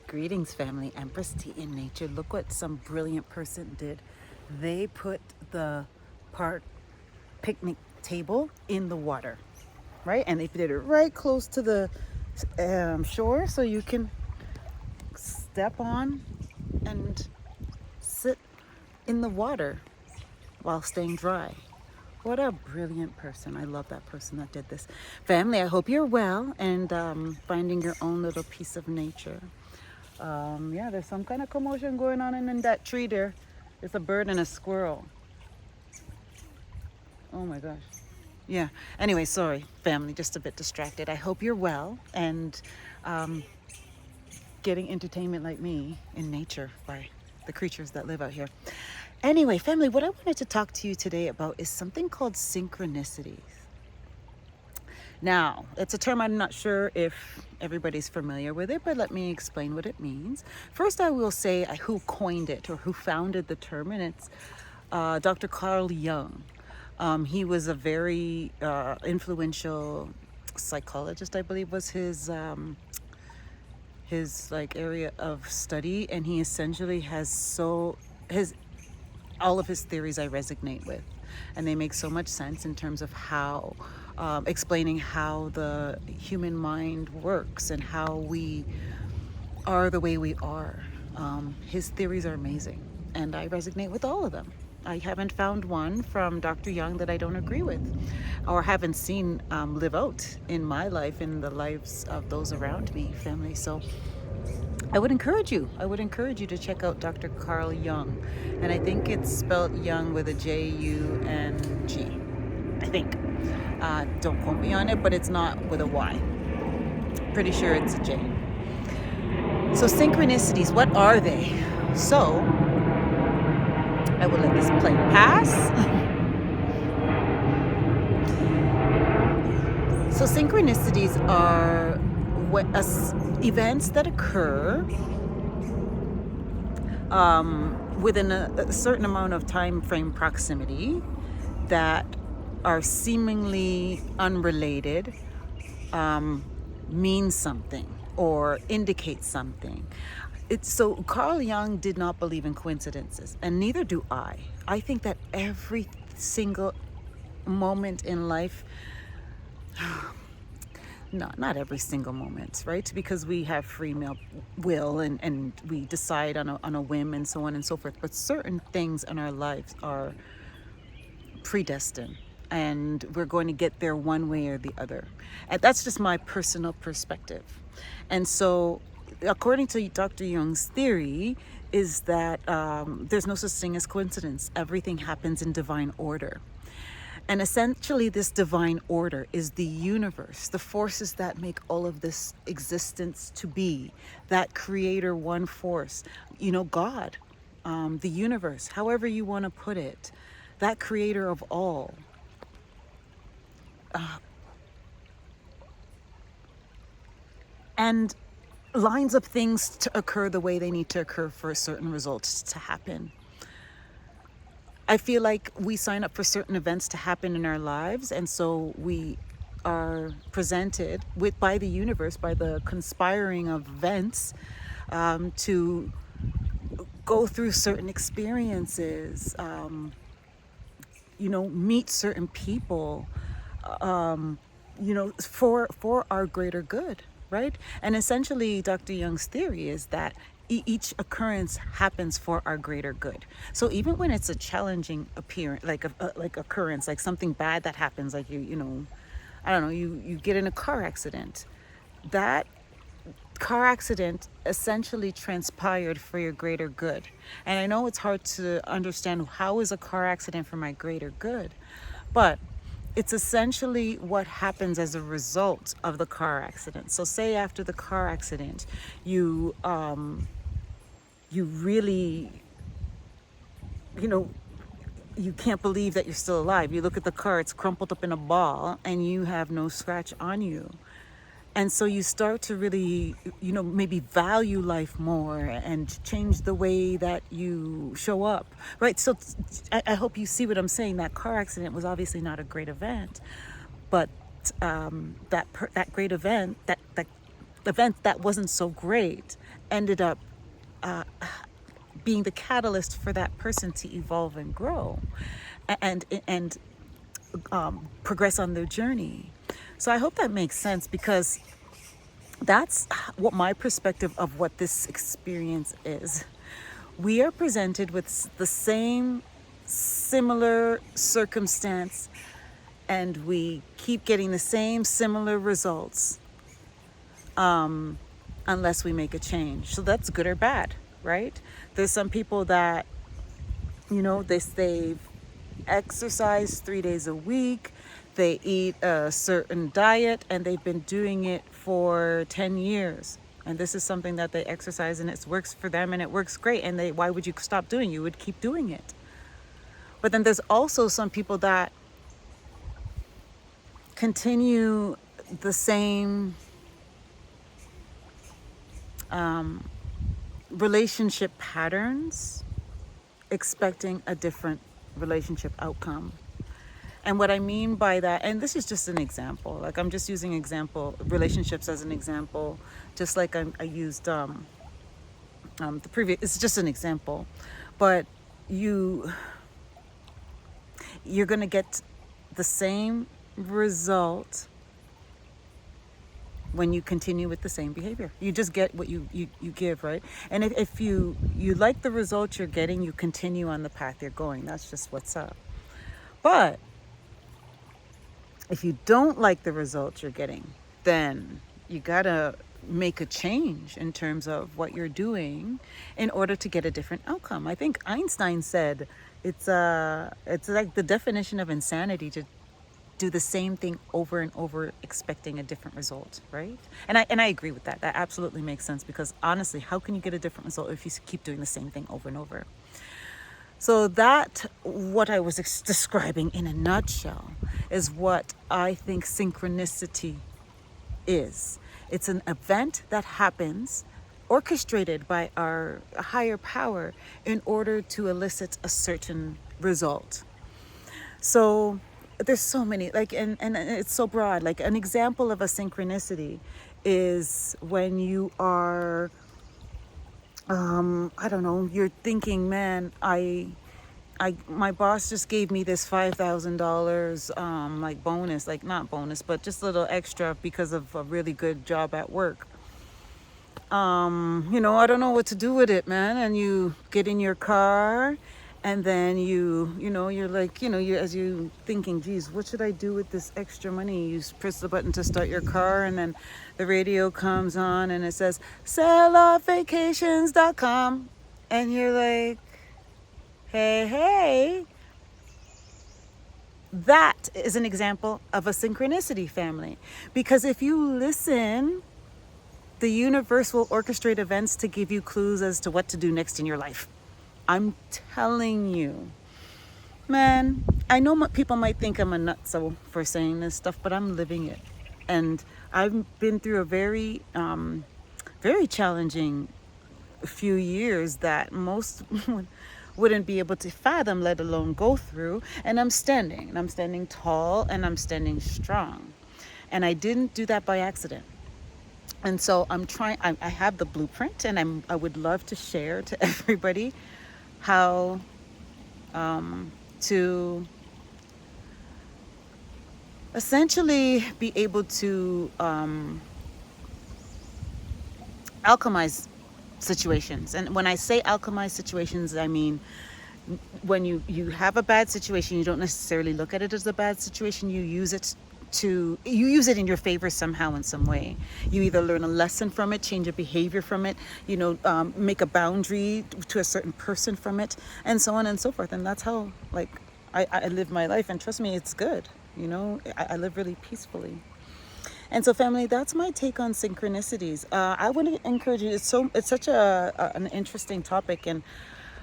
Greetings, family. Empress Tea in Nature. Look what some brilliant person did. They put the park picnic table in the water, right? And they did it right close to the shore, so you can step on and sit in the water while staying dry. What a brilliant person. I love that person that did this. Family, I hope you're well and finding your own little piece of nature. Yeah, there's some kind of commotion going on in that tree there. It's a bird and a squirrel. Oh my gosh. Yeah. Anyway, sorry, family, just a bit distracted. I hope you're well and getting entertainment like me in nature by the creatures that live out here. Anyway, family, what I wanted to talk to you today about is something called synchronicities. Now, it's a term I'm not sure if everybody's familiar with it, but let me explain what it means. First, I will say who coined it or who founded the term, and it's Dr. Carl Jung. He was a very influential psychologist, I believe was his like area of study, and he essentially has all of his theories I resonate with, and they make so much sense in terms of how explaining how the human mind works and how we are the way we are. His theories are amazing, and I resonate with all of them. I haven't found one from Dr. Young that I don't agree with or haven't seen live out in my life, in the lives of those around me, family. So I would encourage you to check out Dr. Carl Jung. And I think it's spelled Young with a J-U-N-G, I think. Don't quote me on it, but it's not with a Y. Pretty sure it's a J. So synchronicities, what are they? So I will let this plane pass. So synchronicities are events that occur within a certain amount of time frame proximity that are seemingly unrelated, mean something or indicate something. So Carl Jung did not believe in coincidences, and neither do I. I think that every single moment in life, not every single moment, right? Because we have free will and we decide on a whim and so on and so forth. But certain things in our lives are predestined, and we're going to get there one way or the other. And that's just my personal perspective. And so, according to Dr. Jung's theory, is that there's no such thing as coincidence. Everything happens in divine order. And essentially, this divine order is the universe, the forces that make all of this existence to be, that creator one force, God, the universe, however you want to put it, that creator of all. And lines of things to occur the way they need to occur for certain results to happen. I feel like we sign up for certain events to happen in our lives, and so we are presented by the universe, by the conspiring of events, to go through certain experiences, meet certain people, for our greater good, right? And essentially, Dr. Jung's theory is that each occurrence happens for our greater good. So even when it's a challenging appearance, like occurrence, like something bad that happens, like I don't know, you get in a car accident. That car accident essentially transpired for your greater good. And I know it's hard to understand how is a car accident for my greater good, but it's essentially what happens as a result of the car accident. So say after the car accident, you really, you can't believe that you're still alive. You look at the car, it's crumpled up in a ball, and you have no scratch on you. And so you start to really, maybe value life more and change the way that you show up, right? So I hope you see what I'm saying. That car accident was obviously not a great event, but that great event, that event that wasn't so great, ended up being the catalyst for that person to evolve and grow and progress on their journey. So I hope that makes sense, because that's what my perspective of what this experience is. We are presented with the same similar circumstance, and we keep getting the same similar results unless we make a change. So that's good or bad, right? There's some people that, they've exercise 3 days a week, they eat a certain diet, and they've been doing it for 10 years. And this is something that they exercise, and it works for them, and it works great. And why would you stop doing it? You would keep doing it. But then there's also some people that continue the same relationship patterns, expecting a different relationship outcome. And what I mean by that, and this is just an example, like I'm just using relationships as an example, just like I used the previous, it's just an example. But you're going to get the same result when you continue with the same behavior. You just get what you give, right? And if you like the results you're getting, you continue on the path you're going. That's just what's up. But if you don't like the results you're getting, then you gotta make a change in terms of what you're doing in order to get a different outcome. I think Einstein said it's like the definition of insanity to do the same thing over and over expecting a different result, right? And I agree with that. That absolutely makes sense, because honestly, how can you get a different result if you keep doing the same thing over and over? So that, what I was describing in a nutshell, is what I think synchronicity is. It's an event that happens orchestrated by our higher power in order to elicit a certain result. So there's so many, and it's so broad. Like an example of a synchronicity is when you are, I don't know, you're thinking, man, my boss just gave me this $5,000 like bonus, like not bonus, but just a little extra because of a really good job at work. I don't know what to do with it, man. And you get in your car, and then you're like, as you thinking, geez, what should I do with this extra money? You press the button to start your car, and then the radio comes on and it says, selloffvacations.com. And you're like, hey, that is an example of a synchronicity, family. Because if you listen, the universe will orchestrate events to give you clues as to what to do next in your life. I'm telling you, man, I know people might think I'm a nutso for saying this stuff, but I'm living it. And I've been through a very, very challenging few years that most wouldn't be able to fathom, let alone go through. And I'm standing tall, and I'm standing strong. And I didn't do that by accident. And so I have the blueprint, and I would love to share to everybody how to essentially be able to alchemize situations. And when I say alchemize situations, I mean when you have a bad situation, you don't necessarily look at it as a bad situation. You use it in your favor somehow, in some way. You either learn a lesson from it, change a behavior from it, make a boundary to a certain person from it, and so on and so forth. And that's how, I live my life. And trust me, it's good. I live really peacefully. And so, family, that's my take on synchronicities. I would encourage you. It's such an interesting topic, and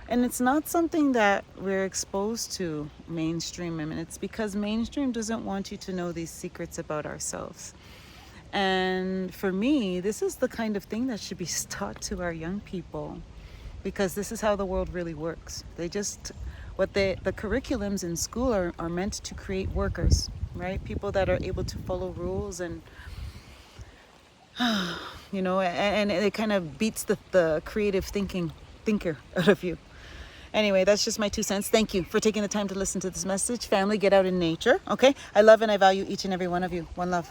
it's not something that we're exposed to mainstream. I mean, it's because mainstream doesn't want you to know these secrets about ourselves. And for me, this is the kind of thing that should be taught to our young people, because this is how the world really works. The curriculums in school are meant to create workers, right? People that are able to follow rules and You know, and it kind of beats the creative thinker out of you. Anyway, that's just my 2 cents. Thank you for taking the time to listen to this message. Family, get out in nature, okay? I love and I value each and every one of you. One love.